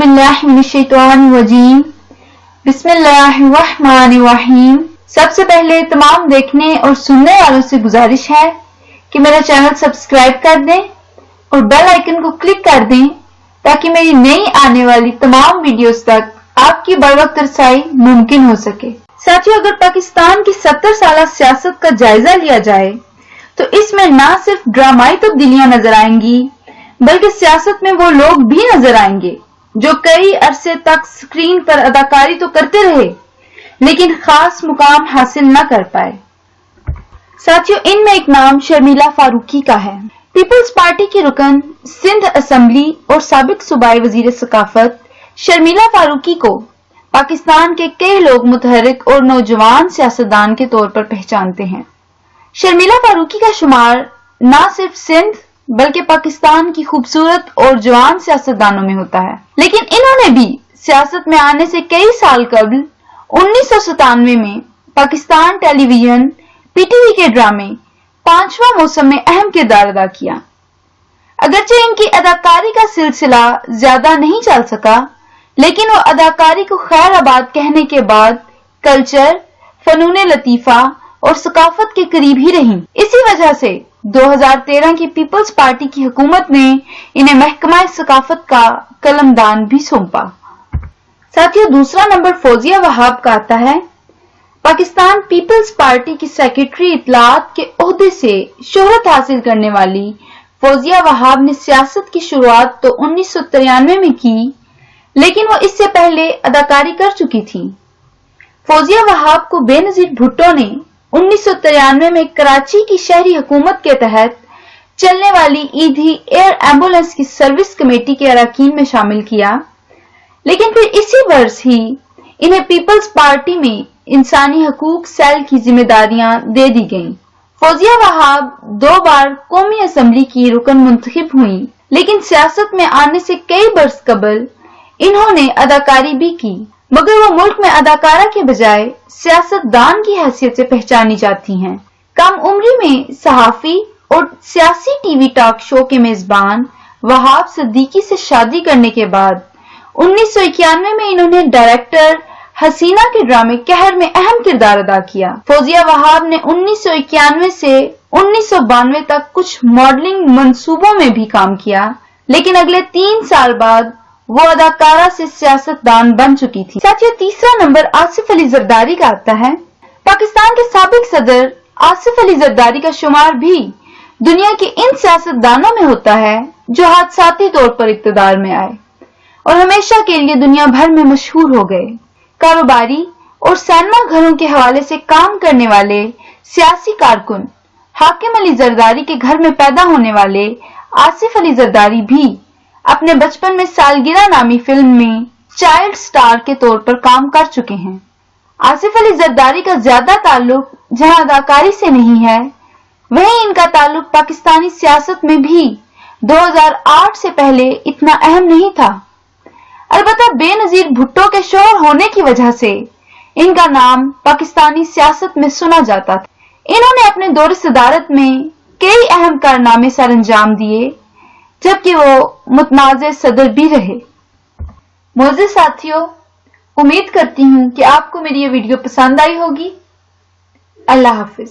बिल्लाहि मिनश्शैतानिर्रजीम बिस्मिल्लाहिर्रहमानिर्रहीम। सबसे पहले तमाम देखने और सुनने वालों से गुजारिश है कि मेरा चैनल सब्सक्राइब कर दें और बेल आइकन को क्लिक कर दें ताकि मेरी नई आने वाली तमाम वीडियोस तक आपकी बरवक्त रसाई मुमकिन हो सके। साथियों, अगर पाकिस्तान की 70 साल सियासत का जायजा लिया जाए तो इसमें न सिर्फ ड्रामाई तब्दीलियां नजर आएंगी बल्कि सियासत में वो लोग भी नजर आएंगे जो कई अरसे तक स्क्रीन पर अदाकारी तो करते रहे लेकिन खास मुकाम हासिल न कर पाए। साथियों, इनमें एक नाम शर्मिला फारूकी का है। पीपल्स पार्टी की रुकन, सिंध असेंबली और साबिक सूबाई वजीर सकाफत शर्मिला फारूकी को पाकिस्तान के कई लोग मुतहरिक और नौजवान सियासतदान के तौर पर पहचानते हैं। शर्मिला फारूकी का शुमार न सिर्फ सिंध बल्कि पाकिस्तान की खूबसूरत और जवान सियासतदानों में होता है, लेकिन इन्होंने भी सियासत में आने से कई साल कबल 1997 में पाकिस्तान टेलीविजन पीटीवी के ड्रामे 5वां मौसम में अहम किरदार अदा किया। अगरचे इनकी अदाकारी का सिलसिला ज्यादा नहीं चल सका, लेकिन वो अदाकारी को खैराबाद कहने के बाद कल्चर, फनून लतीफा और सकाफत के करीब ही रही। इसी वजह से 2013 की पीपल्स पार्टी की हुकूमत ने इन्हें महकमा सकाफत का कलमदान भी सौंपा। साथियों, दूसरा नंबर फौजिया वहाब का आता है। पाकिस्तान पीपल्स पार्टी की सेक्रेटरी इत्तलात के ओहदे से शोहरत हासिल करने वाली फौजिया वहाब ने सियासत की शुरुआत तो 1993 में की, लेकिन वो इससे पहले अदाकारी कर चुकी थी। फौजिया वहाब को बेनजीर भुट्टो ने 1993 में कराची की शहरी हुकूमत के तहत चलने वाली ईदी एयर एम्बुलेंस की सर्विस कमेटी के अरकान में शामिल किया, लेकिन फिर इसी वर्ष ही इन्हें पीपल्स पार्टी में इंसानी हकूक सेल की जिम्मेदारियां दे दी गईं। फौजिया वहाब 2 बार कौमी असेंबली की रुकन मुंतखब हुई, लेकिन सियासत में आने से कई बरस कबल इन्होंने अदाकारी भी की, मगर वो मुल्क में अदाकारा के बजाय सियासतदान की हैसियत से पहचानी जाती हैं। कम उम्री में सहाफी और सियासी टीवी टॉक शो के मेजबान वहाब सिद्दीकी से शादी करने के बाद 1991 में इन्होंने डायरेक्टर हसीना के ड्रामे कहर में अहम किरदार अदा किया। फौजिया वहाब ने 1991 से 1992 तक कुछ मॉडलिंग मंसूबों में भी काम किया, लेकिन अगले 3 साल बाद वो अदाकारा से सियासतदान बन चुकी थी। साथियों, तीसरा नंबर आसिफ अली जरदारी का आता है। पाकिस्तान के साबिक सदर आसिफ अली जरदारी का शुमार भी दुनिया के इन सियासतदानों में होता है जो हादसाती तौर पर इक्तदार में आए और हमेशा के लिए दुनिया भर में मशहूर हो गए। कारोबारी और सैनमा घरों के हवाले से काम करने वाले सियासी कारकुन हाकिम अली जरदारी के घर में पैदा होने वाले आसिफ अली जरदारी भी अपने बचपन में सालगिरह नामी फिल्म में चाइल्ड स्टार के तौर पर काम कर चुके हैं। आसिफ अली जरदारी का ज्यादा ताल्लुक जहां अदाकारी से नहीं है, वहीं इनका ताल्लुक पाकिस्तानी सियासत में भी 2008 से पहले इतना अहम नहीं था। अलबत्ता बेनजीर भुट्टो के शोहर होने की वजह से इनका नाम पाकिस्तानी सियासत में सुना जाता था। इन्होंने अपने दौर सदारत में कई अहम कारनामे सर अंजाम दिए, जबकि वो मुतनाज़े सदर भी रहे। मोअज़्ज़िज़ साथियों, उम्मीद करती हूँ कि आपको मेरी ये वीडियो पसंद आई होगी। अल्लाह हाफिज।